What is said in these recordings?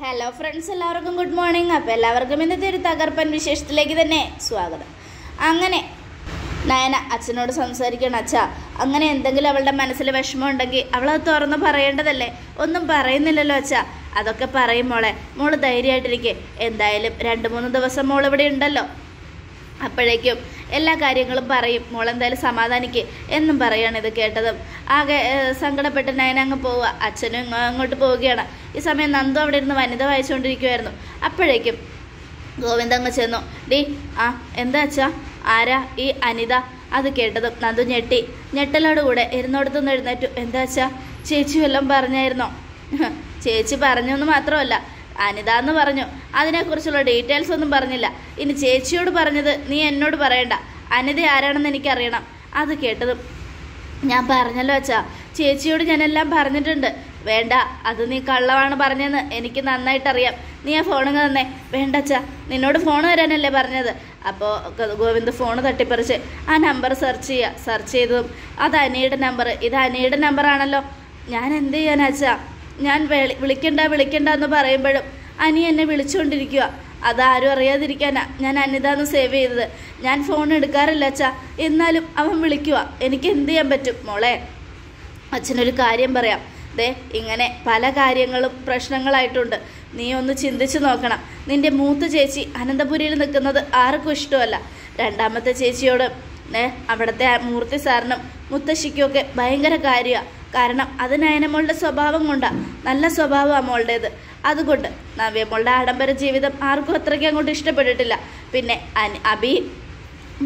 Hello friends, എല്ലാവർക്കും good morning. അപ്പോൾ എല്ലാവർക്കും ഇന്നത്തെ ഒരു തകർപ്പൻ വിശേഷത്തിലേക്ക് തന്നെ സ്വാഗതം. അങ്ങനെ നയന അച്ഛനോട് സംസാരിക്കണം. അച്ഛാ, അങ്ങനെ എന്തെങ്കിലും അവളുടെ മനസ്സിൽ വിഷമം ഉണ്ടെങ്കിൽ അവളത് തുറന്ന് പറയേണ്ടതല്ലേ? ഒന്നും പറയുന്നില്ലല്ലോ അച്ഛാ. അതൊക്കെ പറയും മോളെ. മോള് ധൈര്യമായിട്ടിരിക്കെ. എന്തായാലും 2-3 ദിവസം മോൾ ഇവിടെ ഉണ്ടല്ലോ, അപ്പോഴേക്കും എല്ലാ കാര്യങ്ങളും പറയും. മോളെന്തായാലും സമാധാനിക്ക് എന്നും പറയാണ്. ഇത് കേട്ടതും ആകെ സങ്കടപ്പെട്ട് നയന അങ്ങ് പോവുക. അച്ഛനും അങ്ങോട്ട് പോവുകയാണ്. ഈ സമയം നന്ദു അവിടെ ഇരുന്ന് വനിത വായിച്ചുകൊണ്ടിരിക്കുമായിരുന്നു. അപ്പോഴേക്കും ഗോവിന്ദ അങ്ങ് ചെന്നു. എന്താ അച്ഛാ? ആരാ ഈ അനിത? അത് കേട്ടതും നന്ദു ഞെട്ടലോടുകൂടെ ഇരുന്നോടത്തുനിന്ന് എഴുന്നേറ്റു. എന്താ അച്ഛാ, ചേച്ചി വല്ലതും പറഞ്ഞായിരുന്നോ? ചേച്ചി പറഞ്ഞൊന്ന് മാത്രമല്ല, അനിത എന്ന് പറഞ്ഞു. അതിനെക്കുറിച്ചുള്ള ഡീറ്റെയിൽസ് ഒന്നും പറഞ്ഞില്ല. ഇനി ചേച്ചിയോട് പറഞ്ഞത് നീ എന്നോട് പറയണ്ട. അനിത ആരാണെന്ന് എനിക്കറിയണം. അത് കേട്ടതും ഞാൻ പറഞ്ഞല്ലോ അച്ഛാ, ചേച്ചിയോട് ഞാനെല്ലാം പറഞ്ഞിട്ടുണ്ട്. വേണ്ട, അത് നീ കള്ളമാണ് പറഞ്ഞതെന്ന് എനിക്ക് നന്നായിട്ടറിയാം. നീ ആ ഫോണിങ് തന്നെ. വേണ്ട അച്ഛാ, നിന്നോട് ഫോൺ തരാനല്ലേ പറഞ്ഞത്. അപ്പോൾ ഗോവിന്ദ് ഫോണ് തട്ടിപ്പറിച്ച് ആ നമ്പർ സെർച്ച് ചെയ്തതും അത് അനിയുടെ നമ്പർ. ഇത് അനിയുടെ നമ്പറാണല്ലോ. ഞാൻ എന്ത് ചെയ്യാനാ അച്ഛാ? ഞാൻ വിളിക്കണ്ട എന്ന് പറയുമ്പോഴും അനി എന്നെ വിളിച്ചുകൊണ്ടിരിക്കുക. അതാരും അറിയാതിരിക്കാനാ ഞാൻ അനിത എന്ന് സേവ് ചെയ്തത്. ഞാൻ ഫോൺ എടുക്കാറില്ല അച്ഛാ, എന്നാലും അവൻ വിളിക്കുക. എനിക്ക് എന്ത് ചെയ്യാൻ പറ്റും മോളെ? അച്ഛനൊരു കാര്യം പറയാം. ഇങ്ങനെ പല കാര്യങ്ങളും പ്രശ്നങ്ങളായിട്ടുണ്ട്. നീ ഒന്ന് ചിന്തിച്ചു നോക്കണം. നിന്റെ മൂത്ത ചേച്ചി അനന്തപുരിയിൽ നിൽക്കുന്നത് ആർക്കും ഇഷ്ടമല്ല. രണ്ടാമത്തെ ചേച്ചിയോട് അവിടുത്തെ മൂർത്തി സാറിനും മുത്തശ്ശിക്കുമൊക്കെ ഭയങ്കര കാര്യമാണ്. കാരണം അത് നയനമോളുടെ സ്വഭാവം കൊണ്ടാണ്. നല്ല സ്വഭാവമാണ് മോളുടേത്. അതുകൊണ്ട് നവ്യമോളുടെ ആഡംബര ജീവിതം ആർക്കും അത്രയ്ക്ക് അങ്ങോട്ട് ഇഷ്ടപ്പെട്ടിട്ടില്ല. പിന്നെ അബി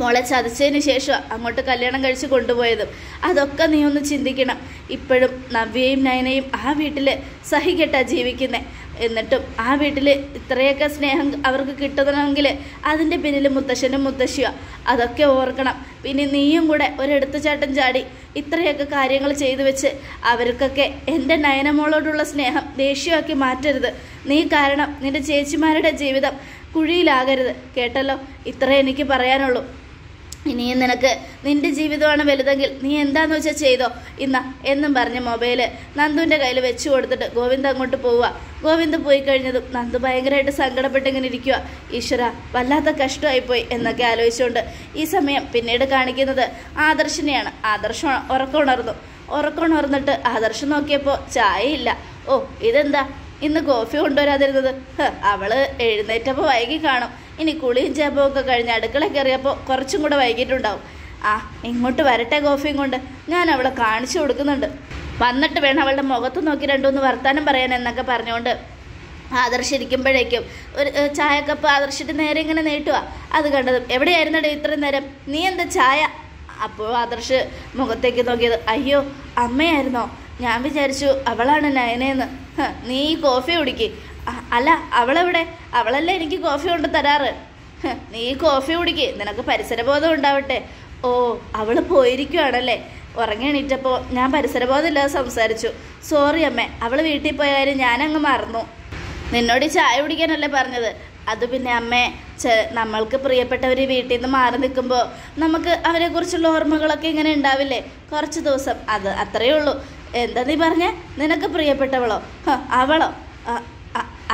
മോളെ ചതിച്ചതിന് ശേഷം അങ്ങോട്ട് കല്യാണം കഴിച്ച് കൊണ്ടുപോയതും അതൊക്കെ നീ ഒന്ന് ചിന്തിക്കണം. ഇപ്പോഴും നവ്യയും നയനയും ആ വീട്ടിൽ സഹികെട്ടാ ജീവിക്കുന്നത്. എന്നിട്ടും ആ വീട്ടിൽ ഇത്രയൊക്കെ സ്നേഹം അവർക്ക് കിട്ടണമെങ്കിൽ അതിൻ്റെ പിന്നിൽ മുത്തശ്ശനും മുത്തശ്ശിയാണ്. അതൊക്കെ ഓർക്കണം. പിന്നെ നീയും കൂടെ ഒരെടുത്തുചാട്ടം ചാടി ഇത്രയൊക്കെ കാര്യങ്ങൾ ചെയ്തു വെച്ച് അവർക്കൊക്കെ എൻ്റെ നയനമോളോടുള്ള സ്നേഹം ദേഷ്യമാക്കി മാറ്റരുത്. നീ കാരണം നിൻ്റെ ചേച്ചിമാരുടെ ജീവിതം കുഴിയിലാകരുത്. കേട്ടല്ലോ? ഇത്രേ എനിക്ക് പറയാനുള്ളൂ. ഇനിയും നിനക്ക് നിൻ്റെ ജീവിതമാണ് വലുതെങ്കിൽ നീ എന്താണെന്ന് വെച്ചാൽ ചെയ്തോ എന്നും പറഞ്ഞ് മൊബൈല് നന്ദുവിൻ്റെ കയ്യിൽ വെച്ച് കൊടുത്തിട്ട് ഗോവിന്ദ് അങ്ങോട്ട് പോവുക. ഗോവിന്ദ് പോയി കഴിഞ്ഞതും നന്ദു ഭയങ്കരമായിട്ട് സങ്കടപ്പെട്ടിങ്ങനെ ഇരിക്കുക. ഈശ്വര, വല്ലാത്ത കഷ്ടമായിപ്പോയി എന്നൊക്കെ ആലോചിച്ചുകൊണ്ട് ഈ സമയം പിന്നീട് കാണിക്കുന്നത് ആദർശിനെയാണ്. ആദർശം ഉറക്കമുണർന്നിട്ട് ആദർശം നോക്കിയപ്പോൾ ചായയില്ല. ഓ, ഇതെന്താ ഇന്ന് കോഫി കൊണ്ടുവരാതിരുന്നത്? അവള് എഴുന്നേറ്റപ്പോൾ വൈകി കാണും. ഇനി കുളിയും ചേപ്പവും ഒക്കെ കഴിഞ്ഞ് അടുക്കള കയറിയപ്പോൾ കുറച്ചും കൂടെ വൈകിട്ടുണ്ടാവും. ഇങ്ങോട്ട് വരട്ടെ കോഫിയും കൊണ്ട്. ഞാൻ അവളെ കാണിച്ചു കൊടുക്കുന്നുണ്ട്. വന്നിട്ട് വേണം അവളുടെ മുഖത്ത് നോക്കി 2-3 വർത്താനം പറയാൻ എന്നൊക്കെ പറഞ്ഞുകൊണ്ട് ആദർശ് ഇരിക്കുമ്പോഴേക്കും ഒരു ചായക്കപ്പ് ആദർശിട്ട് നേരെ ഇങ്ങനെ നീട്ടുക. അത് കണ്ടതും എവിടെയായിരുന്നടേ ഇത്രയും നേരം? നീ എന്താ ചായ? അപ്പോൾ ആദർശ് മുഖത്തേക്ക് നോക്കിയത്. അയ്യോ, അമ്മയായിരുന്നോ? ഞാൻ വിചാരിച്ചു അവളാണ് നയനയെന്ന്. നീ ഈ കോഫി കുടിക്ക്. അല്ല, അവളെവിടെ? അവളല്ലേ എനിക്ക് കോഫി കൊണ്ട് തരാറ്. നീ കോഫി കുടിക്ക്, നിനക്ക് പരിസരബോധം ഉണ്ടാവട്ടെ. ഓ, അവൾ പോയിരിക്കുവാണല്ലേ? ഉറങ്ങി എണീറ്റപ്പോൾ ഞാൻ പരിസരബോധമില്ലാതെ സംസാരിച്ചു. സോറി അമ്മേ, അവൾ വീട്ടിൽ പോയ കാര്യം ഞാനങ്ങ് മറന്നു. നിന്നോട് ചായ കുടിക്കാനല്ലേ പറഞ്ഞത്? അത് പിന്നെ അമ്മേ, നമ്മൾക്ക് പ്രിയപ്പെട്ടവർ വീട്ടിൽ നിന്ന് മാറി നിൽക്കുമ്പോൾ നമുക്ക് അവരെക്കുറിച്ചുള്ള ഓർമ്മകളൊക്കെ ഇങ്ങനെ ഉണ്ടാവില്ലേ? കുറച്ച് ദിവസം, അത് അത്രയേ ഉള്ളൂ. എന്താ നീ പറഞ്ഞേ? നിനക്ക് പ്രിയപ്പെട്ടവളോ? അവളോ?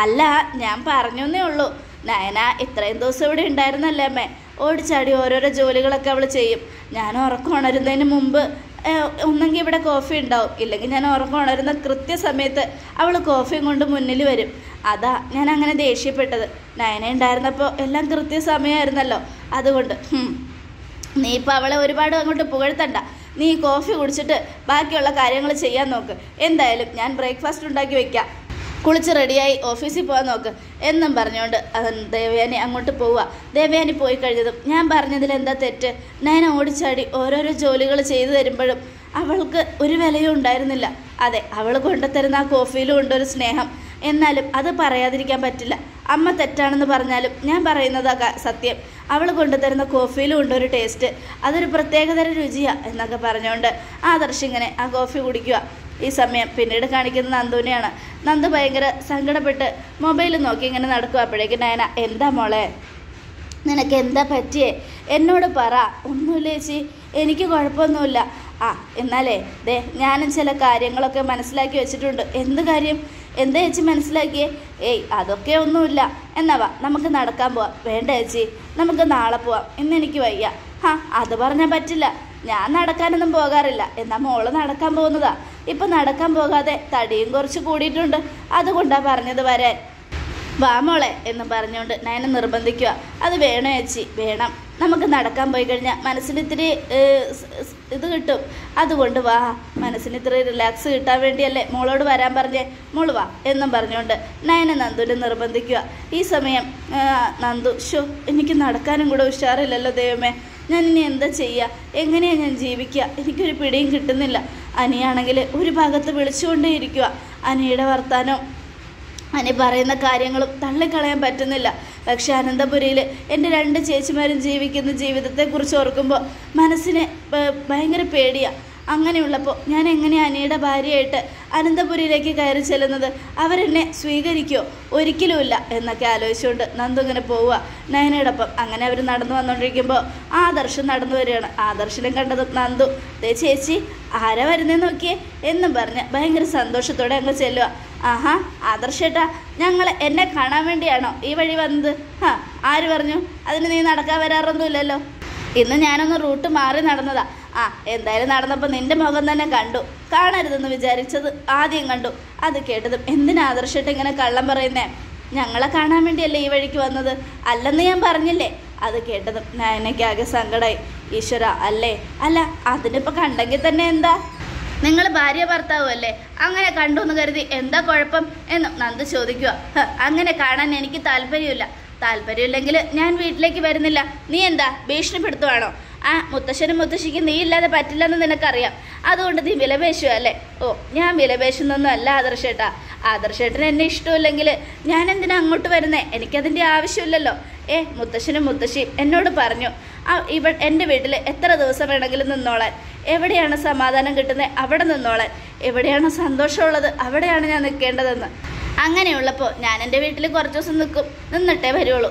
അല്ല, ഞാൻ പറഞ്ഞേ ഉള്ളൂ. നയന ഇത്രയും ദിവസം ഇവിടെ ഉണ്ടായിരുന്നല്ലേ അമ്മേ? ഓടിച്ചാടി ഓരോരോ ജോലികളൊക്കെ അവൾ ചെയ്യും. ഞാൻ ഉറക്കം ഉണരുന്നതിന് മുമ്പ് ഒന്നെങ്കിൽ ഇവിടെ കോഫി ഉണ്ടാവും, ഇല്ലെങ്കിൽ ഞാൻ ഉറക്കം ഉണരുന്ന കൃത്യസമയത്ത് അവൾ കോഫിയും കൊണ്ട് മുന്നിൽ വരും. അതാ ഞാൻ അങ്ങനെ ദേഷ്യപ്പെട്ടത്. നയന ഉണ്ടായിരുന്നപ്പോൾ എല്ലാം കൃത്യസമയമായിരുന്നല്ലോ. അതുകൊണ്ട് നീ ഇപ്പോൾ അവളെ ഒരുപാട് അങ്ങോട്ട് പുകഴ്ത്തണ്ട. നീ കോഫി കുടിച്ചിട്ട് ബാക്കിയുള്ള കാര്യങ്ങൾ ചെയ്യാൻ നോക്ക്. എന്തായാലും ഞാൻ ബ്രേക്ക്ഫാസ്റ്റ് ഉണ്ടാക്കി വയ്ക്കാം. കുളിച്ച് റെഡിയായി ഓഫീസിൽ പോകാൻ നോക്ക് എന്നും പറഞ്ഞുകൊണ്ട് ദേവയാനി അങ്ങോട്ട് പോവുക. ദേവയാനി പോയി കഴിഞ്ഞതും ഞാൻ പറഞ്ഞതിൽ എന്താ തെറ്റ്? നയന ഓടിച്ചാടി ഓരോരോ ജോലികൾ ചെയ്തു തരുമ്പോഴും അവൾക്ക് ഒരു വിലയും ഉണ്ടായിരുന്നില്ല. അതെ, അവൾ കൊണ്ടുതരുന്ന ആ കോഫിയിലും ഉണ്ടൊരു സ്നേഹം. എന്നാലും അത് പറയാതിരിക്കാൻ പറ്റില്ല. അമ്മ തെറ്റാണെന്ന് പറഞ്ഞാലും ഞാൻ പറയുന്നതാ സത്യം. അവൾ കൊണ്ടുതരുന്ന കോഫിയിലും ഉണ്ടൊരു ടേസ്റ്റ്. അതൊരു പ്രത്യേകതര രുചിയാണ് എന്നൊക്കെ പറഞ്ഞുകൊണ്ട് ആദർശ് ഇങ്ങനെ ആ കോഫി കുടിക്കുക. ഈ സമയം പിന്നീട് കാണിക്കുന്ന നന്ദുവിനെയാണ്. നന്ദു ഭയങ്കര സങ്കടപ്പെട്ട് മൊബൈൽ നോക്കി ഇങ്ങനെ നടക്കുക. അപ്പോഴേക്കും നയന, എന്താ മോളെ, നിനക്ക് എന്താ പറ്റിയേ? എന്നോട് പറ. ഒന്നുമില്ല ചേച്ചി, എനിക്ക് കുഴപ്പമൊന്നുമില്ല. എന്നാലേ ഞാനും ചില കാര്യങ്ങളൊക്കെ മനസ്സിലാക്കി വെച്ചിട്ടുണ്ട്. എന്ത് കാര്യം? എന്താ ചേച്ചി മനസ്സിലാക്കിയേ? ഏയ് അതൊക്കെ ഒന്നുമില്ല. എന്നാ വാ നമുക്ക് നടക്കാൻ പോവാം. വേണ്ട ചേച്ചി, നമുക്ക് നാളെ പോവാം, ഇന്നെനിക്ക് വയ്യ. അത് പറഞ്ഞാൽ പറ്റില്ല, ഞാൻ നടക്കാനൊന്നും പോകാറില്ല. എന്നാൽ മോള് നടക്കാൻ പോകുന്നതാ. ഇപ്പം നടക്കാൻ പോകാതെ തടിയും കുറച്ച് കൂടിയിട്ടുണ്ട്, അതുകൊണ്ടാണ് പറഞ്ഞത് വരാൻ. വാ മോളെ എന്ന് പറഞ്ഞുകൊണ്ട് നയന നിർബന്ധിക്കുക. അത് വേണോ ചേച്ചി? വേണം. നമുക്ക് നടക്കാൻ പോയി കഴിഞ്ഞാൽ മനസ്സിന് ഇത്തിരി ഇത് കിട്ടും. അതുകൊണ്ട് വാ, മനസ്സിന് ഇത്തിരി റിലാക്സ് കിട്ടാൻ വേണ്ടിയല്ലേ മോളോട് വരാൻ പറഞ്ഞേ. മോള് വാ എന്നും പറഞ്ഞുകൊണ്ട് നയന നന്ദുവിനെ നിർബന്ധിക്കുക. ഈ സമയം നന്ദു, എനിക്ക് നടക്കാനും കൂടെ ഉഷാറില്ലല്ലോ ദൈവമേ, ഞാൻ ഇനി എന്താ ചെയ്യുക? എങ്ങനെയാണ് ഞാൻ ജീവിക്കുക? എനിക്കൊരു പിടിയും കിട്ടുന്നില്ല. അനിയാണെങ്കിൽ ഒരു ഭാഗത്ത് വിളിച്ചുകൊണ്ടേ ഇരിക്കുക. അനിയുടെ വർത്താനം, അനി പറയുന്ന കാര്യങ്ങളും തള്ളിക്കളയാൻ പറ്റുന്നില്ല. പക്ഷെ അനന്തപുരിയിൽ എൻ്റെ 2 ചേച്ചിമാരും ജീവിക്കുന്ന ജീവിതത്തെക്കുറിച്ച് ഓർക്കുമ്പോൾ മനസ്സിന് ഭയങ്കര പേടിയാണ്. അങ്ങനെയുള്ളപ്പോൾ ഞാൻ എങ്ങനെയാണ് അനിയുടെ ഭാര്യയായിട്ട് അനന്തപുരിയിലേക്ക് കയറി ചെല്ലുന്നത്? അവരെന്നെ സ്വീകരിക്കുമോ? ഒരിക്കലുമില്ല എന്നൊക്കെ ആലോചിച്ചുകൊണ്ട് നന്ദു ഇങ്ങനെ പോവുക നയനയോടൊപ്പം. അങ്ങനെ അവർ നടന്നു വന്നുകൊണ്ടിരിക്കുമ്പോൾ ആദർശം നടന്നു വരികയാണ്. ആദർശിനെ കണ്ടതും നന്ദു, ദേ ചേച്ചി ആരാ വരുന്നതെന്ന് നോക്കിയേ എന്നും പറഞ്ഞ് ഭയങ്കര സന്തോഷത്തോടെ അങ്ങ് ചെല്ലുക. ആഹാ ആദർശേട്ടാ, എന്നെ കാണാൻ വേണ്ടിയാണോ ഈ വഴി വന്നത്? ആര് പറഞ്ഞു? അതിന് നീ നടക്കാൻ വരാറൊന്നുമില്ലല്ലോ. ഇന്ന് ഞാനൊന്ന് റൂട്ട് മാറി നടന്നതാ. എന്തായാലും നടന്നപ്പോൾ നിന്റെ മുഖം തന്നെ കണ്ടു. കാണരുതെന്ന് വിചാരിച്ചത് ആദ്യം കണ്ടു. അത് കേട്ടതും എന്തിനാ ആദർശേട്ട ഇങ്ങനെ കള്ളം പറയുന്നേ? ഞങ്ങളെ കാണാൻ വേണ്ടിയല്ലേ ഈ വഴിക്ക് വന്നത്? അല്ലെന്ന് ഞാൻ പറഞ്ഞില്ലേ? അത് കേട്ടതും നയനയ്ക്കാകെ സങ്കടമായി. ഈശ്വര, അല്ലേ? അല്ല അതിനിപ്പോൾ കണ്ടെങ്കിൽ തന്നെ എന്താ? നിങ്ങൾ ഭാര്യ ഭർത്താവും അല്ലേ? അങ്ങനെ കണ്ടു എന്ന് കരുതി എന്താ കുഴപ്പം എന്ന് നന്ദു ചോദിക്കുക. അങ്ങനെ കാണാൻ എനിക്ക് താല്പര്യമില്ലെങ്കിൽ ഞാൻ വീട്ടിലേക്ക് വരുന്നില്ല. നീ എന്താ ഭീഷണിപ്പെടുത്തുവാണോ? മുത്തശ്ശനും മുത്തശ്ശിക്ക് നീ ഇല്ലാതെ പറ്റില്ലെന്ന് നിനക്കറിയാം, അതുകൊണ്ട് നീ വിലപേശുക അല്ലേ? ഞാൻ വിലപേശുന്നൊന്നും അല്ല ആദർശേട്ടാ. ആദർശേട്ടന് എന്നെ ഇഷ്ടമില്ലെങ്കിൽ ഞാൻ എന്തിനാ അങ്ങോട്ട് വരുന്നേ? എനിക്കതിൻ്റെ ആവശ്യമില്ലല്ലോ. മുത്തശ്ശനും മുത്തശ്ശിയും എന്നോട് പറഞ്ഞു എൻ്റെ വീട്ടിൽ എത്ര ദിവസം വേണമെങ്കിലും നിന്നോളാൻ. എവിടെയാണ് സമാധാനം കിട്ടുന്നത് അവിടെ നിന്നോളാൻ. എവിടെയാണ് സന്തോഷമുള്ളത് അവിടെയാണ് ഞാൻ നിൽക്കേണ്ടതെന്ന്. അങ്ങനെയുള്ളപ്പോൾ ഞാൻ എൻ്റെ വീട്ടിൽ കുറച്ച് ദിവസം നിന്നിട്ടേ വരുള്ളൂ.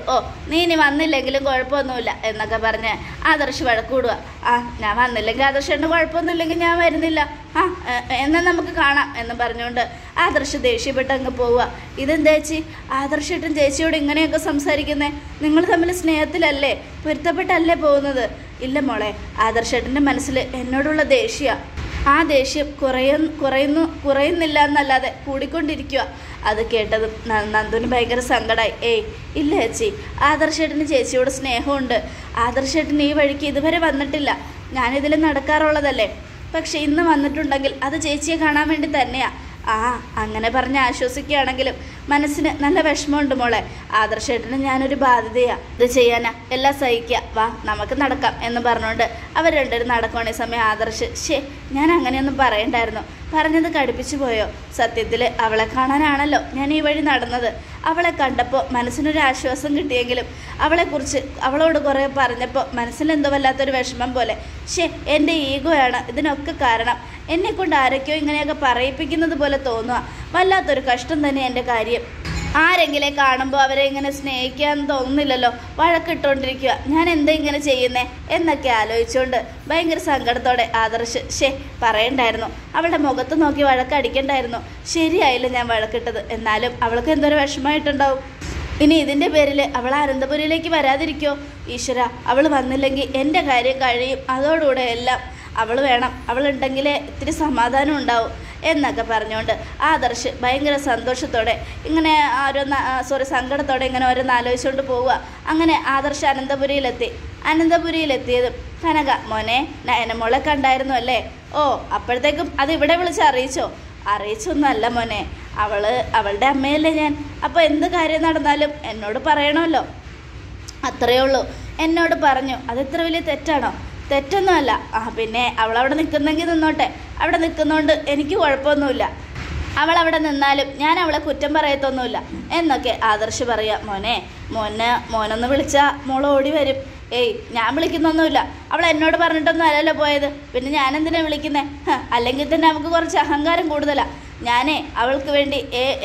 നീ ഇനി വന്നില്ലെങ്കിലും കുഴപ്പമൊന്നുമില്ല എന്നൊക്കെ പറഞ്ഞ് ആദർശ് വഴക്കൂടുക. ഞാൻ വന്നില്ലെങ്കിൽ ആദർശേട്ടന് കുഴപ്പമൊന്നുമില്ലെങ്കിൽ ഞാൻ വരുന്നില്ല. എന്നാൽ നമുക്ക് കാണാം എന്ന് പറഞ്ഞുകൊണ്ട് ആദർശ് ദേഷ്യപ്പെട്ട് അങ്ങ് പോവുക. ഇതെന്താ ചേച്ചി, ആദർശേട്ടൻ ചേച്ചിയോട് ഇങ്ങനെയൊക്കെ സംസാരിക്കുന്നേ? നിങ്ങൾ തമ്മിൽ സ്നേഹത്തിലല്ലേ, പൊരുത്തപ്പെട്ടല്ലേ പോകുന്നത്? ഇല്ല മോളെ, ആദർശേട്ടൻ്റെ മനസ്സിൽ എന്നോടുള്ള ദേഷ്യമാണ്. ആ ദേഷ്യം കുറയുന്നില്ല എന്നല്ലാതെ കൂടിക്കൊണ്ടിരിക്കുക. അത് കേട്ടതും നന്ദുവിന് ഭയങ്കര സങ്കടമായി. ഇല്ല ചേച്ചി, ആദർശേട്ടന് ചേച്ചിയോട് സ്നേഹമുണ്ട്. ആദർശേട്ടൻ ഈ വഴിക്ക് ഇതുവരെ വന്നിട്ടില്ല. ഞാനിതിൽ നടക്കാറുള്ളതല്ലേ. പക്ഷെ ഇന്ന് വന്നിട്ടുണ്ടെങ്കിൽ അത് ചേച്ചിയെ കാണാൻ വേണ്ടി തന്നെയാ. അങ്ങനെ പറഞ്ഞ് ആശ്വസിക്കുകയാണെങ്കിലും മനസ്സിന് നല്ല വിഷമമുണ്ട് മോളെ. ആദർശേട്ടന് ഞാനൊരു ബാധ്യതയാണ്. ഇത് ചെയ്യാനാ, എല്ലാം സഹിക്കുക. വാ നമുക്ക് നടക്കാം എന്ന് പറഞ്ഞുകൊണ്ട് അവർ രണ്ടുപേരും നടക്കുവാണേ സമയം ആദർശ്, ഞാൻ അങ്ങനെയൊന്നും പറയണ്ടായിരുന്നു. പറഞ്ഞത് കടുപ്പിച്ചു പോയോ? സത്യത്തിൽ അവളെ കാണാനാണല്ലോ ഞാൻ ഈ വഴി നടന്നത്. അവളെ കണ്ടപ്പോൾ മനസ്സിനൊരു ആശ്വാസം കിട്ടിയെങ്കിലും അവളെക്കുറിച്ച് അവളോട് കുറേ പറഞ്ഞപ്പോൾ മനസ്സിലെന്തോ വല്ലാത്തൊരു വിഷമം പോലെ. എൻ്റെ ഈഗോയാണ് ഇതിനൊക്കെ കാരണം. എന്നെക്കൊണ്ട് ആരൊക്കെയോ ഇങ്ങനെയൊക്കെ പറയിപ്പിക്കുന്നത് പോലെ തോന്നുക. വല്ലാത്തൊരു കഷ്ടം തന്നെ എൻ്റെ കാര്യം. ആരെങ്കിലും കാണുമ്പോൾ അവരെ ഇങ്ങനെ സ്നേഹിക്കാൻ തോന്നുന്നില്ലല്ലോ, വഴക്കിട്ടുകൊണ്ടിരിക്കുക. ഞാൻ എന്താ ഇങ്ങനെ ചെയ്യുന്നേ എന്നൊക്കെ ആലോചിച്ചുകൊണ്ട് ഭയങ്കര സങ്കടത്തോടെ ആദർശ്, പറയണ്ടായിരുന്നു, അവളുടെ മുഖത്ത് നോക്കി വഴക്കടിക്കണ്ടായിരുന്നു. ശരിയായില്ല ഞാൻ വഴക്കിട്ടത്. എന്നാലും അവൾക്ക് എന്തൊരു വിഷമമായിട്ടുണ്ടാവും. ഇനി ഇതിൻ്റെ പേരിൽ അവൾ അനന്തപുരിയിലേക്ക് വരാതിരിക്കോ? ഈശ്വര, അവൾ വന്നില്ലെങ്കിൽ എൻ്റെ കാര്യം കഴിയും. അതോടുകൂടെ എല്ലാം അവൾ വേണം. അവളുണ്ടെങ്കിലേ ഇത്തിരി സമാധാനം ഉണ്ടാവും എന്നൊക്കെ പറഞ്ഞുകൊണ്ട് ആദർശ് ഭയങ്കര സന്തോഷത്തോടെ ഇങ്ങനെ സങ്കടത്തോടെ ഇങ്ങനെ ഓരോന്ന് ആലോചിച്ചുകൊണ്ട് പോവുക. അങ്ങനെ ആദർശ് അനന്തപുരിയിലെത്തിയതും കനക, മോനെ നയനമോളെ കണ്ടായിരുന്നു അല്ലേ? അപ്പോഴത്തേക്കും അത് ഇവിടെ വിളിച്ച് അറിയിച്ചൊന്നുമല്ല മോനെ, അവളുടെ അമ്മയല്ലേ ഞാൻ. അപ്പോൾ എന്ത് കാര്യം നടന്നാലും എന്നോട് പറയണമല്ലോ, അത്രയേ ഉള്ളൂ. എന്നോട് പറഞ്ഞു. അത് ഇത്ര വലിയ തെറ്റാണോ? തെറ്റൊന്നുമല്ല. പിന്നെ അവളവിടെ നിൽക്കുന്നെങ്കിൽ നിന്നോട്ടെ. അവിടെ നിൽക്കുന്നതുകൊണ്ട് എനിക്ക് കുഴപ്പമൊന്നുമില്ല. അവളവിടെ നിന്നാലും ഞാൻ അവളെ കുറ്റം പറയത്തൊന്നുമില്ല എന്നൊക്കെ ആദർശ് പറയാം. മോനൊന്ന് വിളിച്ചാൽ മോൾ ഓടി വരും. ഞാൻ വിളിക്കുന്നൊന്നുമില്ല. അവൾ എന്നോട് പറഞ്ഞിട്ടൊന്നും അല്ലല്ലോ പോയത്. പിന്നെ ഞാനെന്തിനാ വിളിക്കുന്നേ? അല്ലെങ്കിൽ തന്നെ നമുക്ക് കുറച്ച് അഹങ്കാരം കൂടുതലാണ്. അവൾക്ക് വേണ്ടി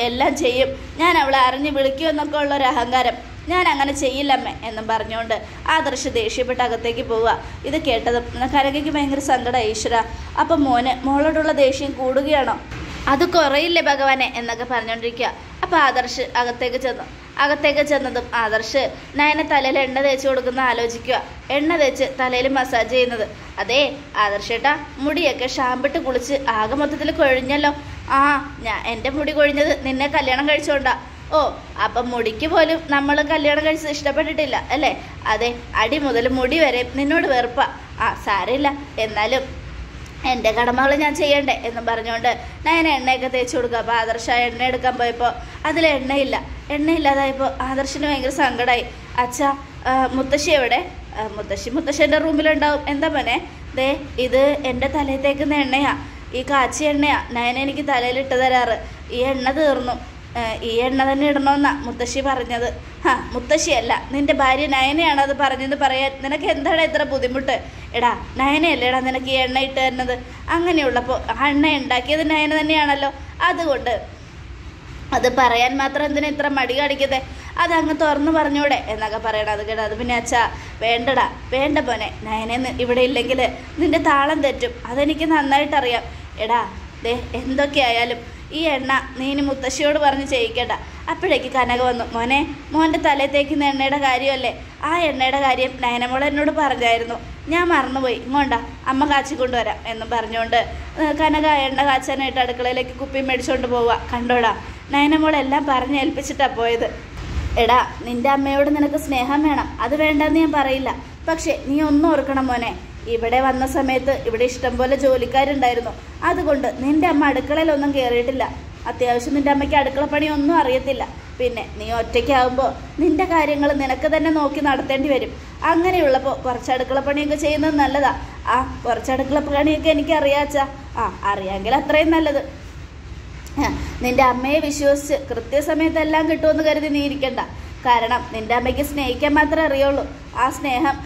എല്ലാം ചെയ്യും. ഞാൻ അവളെ അറിഞ്ഞ് വിളിക്കുമെന്നൊക്കെ ഉള്ളൊരു അഹങ്കാരം. ഞാൻ അങ്ങനെ ചെയ്യില്ലമ്മേ എന്നും പറഞ്ഞുകൊണ്ട് ആദർശ് ദേഷ്യപ്പെട്ട് അകത്തേക്ക് പോവുക. ഇത് കേട്ടതും കനകയ്ക്ക് ഭയങ്കര സങ്കടം. ഈശ്വര, അപ്പം മോളോടുള്ള ദേഷ്യം കൂടുകയാണോ? അത് കുറയില്ലേ ഭഗവാനെ എന്നൊക്കെ പറഞ്ഞുകൊണ്ടിരിക്കുക. അപ്പോൾ ആദർശ് അകത്തേക്ക് ചെന്നതും ആദർശ് നയന തലയിൽ എണ്ണ തേച്ച് കൊടുക്കുന്ന ആലോചിക്കുക. എണ്ണ തേച്ച് തലയിൽ മസാജ് ചെയ്യുന്നത്. അതേ ആദർശേട്ടാ, മുടിയൊക്കെ ഷാമ്പിട്ട് കുളിച്ച് ആകെ മൊത്തത്തിൽ കൊഴിഞ്ഞല്ലോ. എൻ്റെ മുടി കൊഴിഞ്ഞത് നിന്നെ കല്യാണം കഴിച്ചോണ്ടാ. ഓ, അപ്പം മുടിക്ക് പോലും നമ്മൾ കല്യാണം കഴിച്ചത് ഇഷ്ടപ്പെട്ടിട്ടില്ല അല്ലേ? അതെ, അടി മുതൽ മുടി വരെ നിന്നോട് വെറുപ്പാ. സാരമില്ല, എന്നാലും എൻ്റെ കടമകൾ ഞാൻ ചെയ്യണ്ടേ എന്നും പറഞ്ഞുകൊണ്ട് നയന എണ്ണയൊക്കെ തേച്ച് കൊടുക്കുക. അപ്പോൾ ആദർശ എണ്ണ എടുക്കാൻ പോയപ്പോൾ അതിൽ എണ്ണയില്ലാതായപ്പോൾ ആദർശിന് ഭയങ്കര സങ്കടമായി. അച്ഛാ, മുത്തശ്ശി എവിടെ? മുത്തശ്ശൻ്റെ റൂമിലുണ്ടാവും. എന്താ മോനെ? ദേ, ഇത് എൻ്റെ തലയിൽ തേക്കുന്ന എണ്ണയാ, ഈ കാച്ചി എണ്ണയാ നയന എനിക്ക് തലയിലിട്ട് തരാറ്. ഈ എണ്ണ തീർന്നു, ഈ എണ്ണ തന്നെ ഇടണമെന്നാ മുത്തശ്ശി പറഞ്ഞത്. മുത്തശ്ശിയല്ല, നിന്റെ ഭാര്യ നയനയാണ് അത് പറഞ്ഞെന്ന് പറയാൻ നിനക്ക് എന്താണ് ഇത്ര ബുദ്ധിമുട്ട്? എടാ, നയനയല്ലേടാ നിനക്ക് ഈ എണ്ണ ഇട്ട് തരുന്നത്. അങ്ങനെയുള്ളപ്പോൾ ആ എണ്ണ ഉണ്ടാക്കിയത് നയന തന്നെയാണല്ലോ. അതുകൊണ്ട് അത് പറയാൻ മാത്രം എന്തിനാ ഇത്ര മടി കാണിക്കുന്നത്? അതങ്ങ് തുറന്നു പറഞ്ഞൂടെ എന്നൊക്കെ പറയണം. അത് കേട്ടോ, അത് പിന്നെ അച്ഛാ വേണ്ട പോനെ, നയനെ ഇവിടെ ഇല്ലെങ്കിൽ നിന്റെ താളം തെറ്റും, അതെനിക്ക് നന്നായിട്ടറിയാം. എടാ ദേ, എന്തൊക്കെയായാലും ഈ എണ്ണ നീ ഇനി മുത്തശ്ശിയോട് പറഞ്ഞ് ചെയ്യിക്കണ്ട. അപ്പോഴേക്ക് കനക വന്നു. മോൻ്റെ തലയിൽ തേക്കുന്ന എണ്ണയുടെ കാര്യമല്ലേ? ആ എണ്ണയുടെ കാര്യം നയനമോൾ എന്നോട് പറഞ്ഞായിരുന്നു, ഞാൻ മറന്നുപോയി. ഇങ്ങോണ്ടാ, അമ്മ കാച്ചിക്കൊണ്ടുവരാം എന്നും പറഞ്ഞുകൊണ്ട് കനക എണ്ണ കാച്ചാനായിട്ട് അടുക്കളയിലേക്ക് കുപ്പി മേടിച്ചുകൊണ്ട് പോവുക. കണ്ടോടാ, നയനമോളെല്ലാം പറഞ്ഞ് ഏൽപ്പിച്ചിട്ടാണ് പോയത്. എടാ, നിൻ്റെ അമ്മയോട് നിനക്ക് സ്നേഹം വേണം, അത് വേണ്ടെന്ന് ഞാൻ പറയില്ല. പക്ഷേ നീ ഒന്നും ഓർക്കണം മോനെ, ഇവിടെ വന്ന സമയത്ത് ഇവിടെ ഇഷ്ടംപോലെ ജോലിക്കാരുണ്ടായിരുന്നു. അതുകൊണ്ട് നിൻ്റെ അമ്മ അടുക്കളയിലൊന്നും കയറിയിട്ടില്ല. അത്യാവശ്യം നിൻ്റെ അമ്മയ്ക്ക് അടുക്കളപ്പണിയൊന്നും അറിയത്തില്ല. പിന്നെ നീ ഒറ്റയ്ക്കാവുമ്പോൾ നിൻ്റെ കാര്യങ്ങൾ നിനക്ക് തന്നെ നോക്കി നടത്തേണ്ടി വരും. അങ്ങനെയുള്ളപ്പോൾ കുറച്ച് അടുക്കളപ്പണിയൊക്കെ ചെയ്യുന്നത് നല്ലതാ. കുറച്ച് അടുക്കളപ്പണിയൊക്കെ എനിക്കറിയാച്ചാ. അറിയാമെങ്കിൽ അത്രയും നല്ലത്. നിൻ്റെ അമ്മയെ വിശ്വസിച്ച് കൃത്യസമയത്തെല്ലാം കിട്ടുമെന്ന് കരുതി നീ ഇരിക്കണ്ട. കാരണം നിൻ്റെ അമ്മയ്ക്ക് സ്നേഹിക്കാൻ മാത്രമേ അറിയുള്ളൂ. ആ സ്നേഹം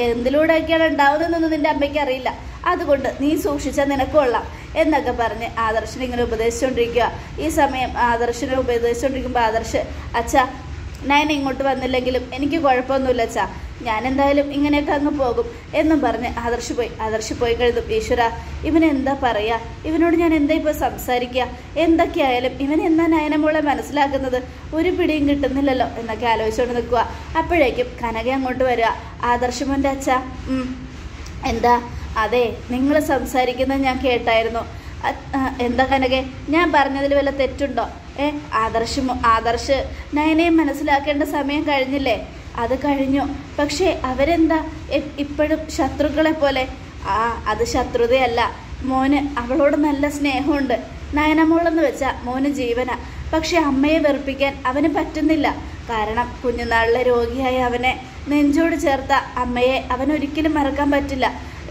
എന്തിലൂടെയൊക്കെയാണ് ഉണ്ടാവുന്നതെന്നൊന്നും നിൻ്റെ അമ്മയ്ക്ക് അറിയില്ല. അതുകൊണ്ട് നീ സൂക്ഷിച്ചാൽ നിനക്ക് കൊള്ളാം എന്നൊക്കെ പറഞ്ഞ് ആദർശിനെ ഇങ്ങനെ ഉപദേശിച്ചുകൊണ്ടിരിക്കുക. ഈ സമയം ആദർശിനെ ഉപദേശിച്ചുകൊണ്ടിരിക്കുമ്പോൾ ആദർശ്, അച്ഛാ, നയന ഇങ്ങോട്ട് വന്നില്ലെങ്കിലും എനിക്ക് കുഴപ്പമൊന്നുമില്ല അച്ഛാ, ഞാൻ എന്തായാലും ഇങ്ങനെയൊക്കെ അങ്ങ് പോകും എന്നും പറഞ്ഞ് ആദർശ് പോയി കഴിഞ്ഞും, ഈശ്വര, ഇവനെന്താ പറയുക? ഇവനോട് ഞാൻ എന്താ ഇപ്പോൾ സംസാരിക്കുക? എന്തൊക്കെയായാലും ഇവൻ എന്നാ നയനമോളെ മനസ്സിലാക്കുന്നത്? ഒരു പിടിയും കിട്ടുന്നില്ലല്ലോ എന്നൊക്കെ ആലോചിച്ചുകൊണ്ട് നിൽക്കുക. അപ്പോഴേക്കും കനക അങ്ങോട്ട് വരിക. ആദർശ് മോൻ്റെ അച്ഛാ. എന്താ? അതെ, നിങ്ങൾ സംസാരിക്കുന്നത് ഞാൻ കേട്ടായിരുന്നു. എന്താ കനകെ, ഞാൻ പറഞ്ഞതിൽ വല്ല തെറ്റുണ്ടോ? ആദർശ് നയനയെ മനസ്സിലാക്കേണ്ട സമയം കഴിഞ്ഞില്ലേ? അത് കഴിഞ്ഞു. പക്ഷേ അവരെന്താ ഇപ്പോഴും ശത്രുക്കളെ പോലെ? അത് ശത്രുതയല്ല മോന്, അവളോട് നല്ല സ്നേഹമുണ്ട്. നയനമോളെന്ന് വെച്ചാൽ മോന് ജീവനാ. പക്ഷെ അമ്മയെ വെറുപ്പിക്കാൻ അവന് പറ്റുന്നില്ല. കാരണം കുഞ്ഞുനാളിലെ രോഗിയായ അവനെ നെഞ്ചോട് ചേർത്ത അമ്മയെ അവനൊരിക്കലും മറക്കാൻ പറ്റില്ല.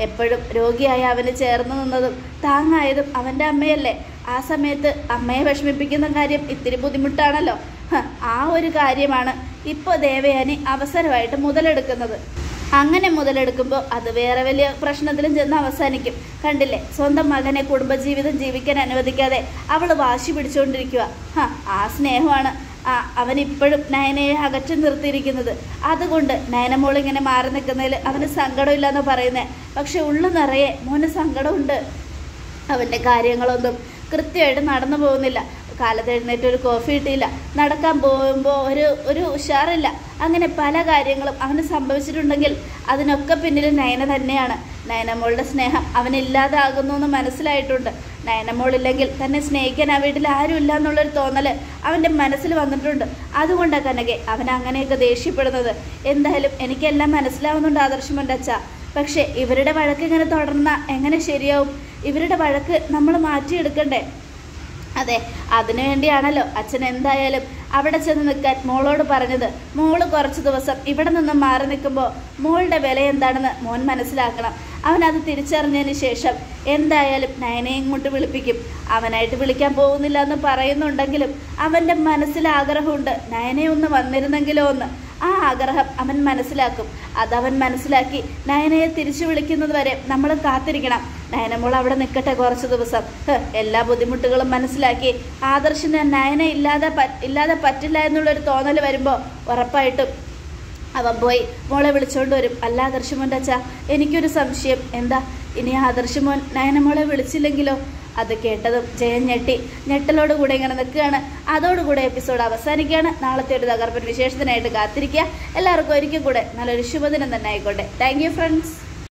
എപ്പോഴും രോഗിയായ അവന് ചേർന്ന് നിന്നതും താങ്ങായതും അവൻ്റെ അമ്മയല്ലേ? ആ സമയത്ത് അമ്മയെ വിഷമിപ്പിക്കുന്ന കാര്യം ഇത്തിരി ബുദ്ധിമുട്ടാണല്ലോ. ആ ഒരു കാര്യമാണ് ഇപ്പോൾ ദേവയാനി അവസരമായിട്ട് മുതലെടുക്കുന്നത്. അങ്ങനെ മുതലെടുക്കുമ്പോൾ അത് വേറെ വലിയ പ്രശ്നത്തിലും ചെന്ന് അവസാനിക്കും. കണ്ടില്ലേ, സ്വന്തം മകനെ കുടുംബജീവിതം ജീവിക്കാൻ അനുവദിക്കാതെ അവൾ വാശി പിടിച്ചുകൊണ്ടിരിക്കുക. ആ സ്നേഹമാണ് അവനിപ്പോഴും നയനയെ അകറ്റി നിർത്തിയിരിക്കുന്നത്. അതുകൊണ്ട് നയനമോൾ ഇങ്ങനെ മാറി നിൽക്കുന്നതിൽ അവന് സങ്കടമില്ല എന്ന് പറയുന്നത്. പക്ഷെ ഉള്ളു നിറയെ മോന് സങ്കടമുണ്ട്. അവൻ്റെ കാര്യങ്ങളൊന്നും കൃത്യമായിട്ട് നടന്നു പോകുന്നില്ല. കാലത്ത് എഴുന്നേറ്റ് ഒരു കോഫി കിട്ടിയില്ല, നടക്കാൻ പോകുമ്പോൾ ഒരു ഉഷാറില്ല. അങ്ങനെ പല കാര്യങ്ങളും അവന് സംഭവിച്ചിട്ടുണ്ടെങ്കിൽ അതിനൊക്കെ പിന്നിൽ നയന തന്നെയാണ്. നയനമോളുടെ സ്നേഹം അവനില്ലാതാകുന്നു എന്ന് മനസ്സിലായിട്ടുണ്ട്. നയനമോളില്ലെങ്കിൽ തന്നെ സ്നേഹിക്കാൻ ആ വീട്ടിൽ ആരും ഇല്ല എന്നുള്ളൊരു തോന്നൽ അവൻ്റെ മനസ്സിൽ വന്നിട്ടുണ്ട്. അതുകൊണ്ടാണ് കനകെ അവൻ അങ്ങനെയൊക്കെ ദേഷ്യപ്പെടുന്നത്. എന്തായാലും എനിക്കെല്ലാം മനസ്സിലാവുന്നുണ്ട് ആദർശമുണ്ട് അച്ഛാ. പക്ഷേ ഇവരുടെ വഴക്ക് ഇങ്ങനെ തുടർന്നാൽ എങ്ങനെ ശരിയാവും? ഇവരുടെ വഴക്ക് നമ്മൾ മാറ്റിയെടുക്കണ്ടേ? അതെ, അതിനുവേണ്ടിയാണല്ലോ അച്ഛൻ എന്തായാലും അവിടെ ചെന്ന് നിൽക്കാൻ മോളോട് പറഞ്ഞത്. മോള് കുറച്ച് ദിവസം ഇവിടെ നിന്നും മാറി നിൽക്കുമ്പോൾ മോളുടെ വില എന്താണെന്ന് മോൻ മനസ്സിലാക്കണം. അവനത് തിരിച്ചറിഞ്ഞതിന് ശേഷം എന്തായാലും നയനയെ ഇങ്ങോട്ട് വിളിപ്പിക്കും. അവനായിട്ട് വിളിക്കാൻ പോകുന്നില്ല എന്ന് പറയുന്നുണ്ടെങ്കിലും അവൻ്റെ മനസ്സിൽ ആഗ്രഹമുണ്ട് നയനെ ഒന്ന് വന്നിരുന്നെങ്കിലോ എന്ന്. ആ ആഗ്രഹം അവൻ മനസ്സിലാക്കും. അതവൻ മനസ്സിലാക്കി നയനയെ തിരിച്ചു വിളിക്കുന്നത് വരെ നമ്മൾ കാത്തിരിക്കണം. നയനമോൾ അവിടെ നിൽക്കട്ടെ കുറച്ച് ദിവസം. എല്ലാ ബുദ്ധിമുട്ടുകളും മനസ്സിലാക്കി ആദർശിന് നയന ഇല്ലാതെ പറ്റില്ല എന്നുള്ളൊരു തോന്നൽ വരുമ്പോൾ ഉറപ്പായിട്ടും അവൻ പോയി മോളെ വിളിച്ചുകൊണ്ട് വരും. അല്ല ആദർശമോൻ്റെ അച്ഛാ, എനിക്കൊരു സംശയം. എന്താ? ഇനി ആദർശമോൻ നയനമോളെ വിളിച്ചില്ലെങ്കിലോ? അത് കേട്ടതും ജയൻ ഞെട്ടലോടുകൂടെ ഇങ്ങനെ നിൽക്കുകയാണ്. അതോടുകൂടെ എപ്പിസോഡ് അവസാനിക്കുകയാണ്. നാളത്തെ ഒരു തകർപ്പൻ വിശേഷത്തിനായിട്ട് കാത്തിരിക്കുക. എല്ലാവർക്കും ഒരിക്കൽ കൂടെ നല്ലൊരു ശുഭദിനം തന്നെ ആയിക്കോട്ടെ. Thank you friends.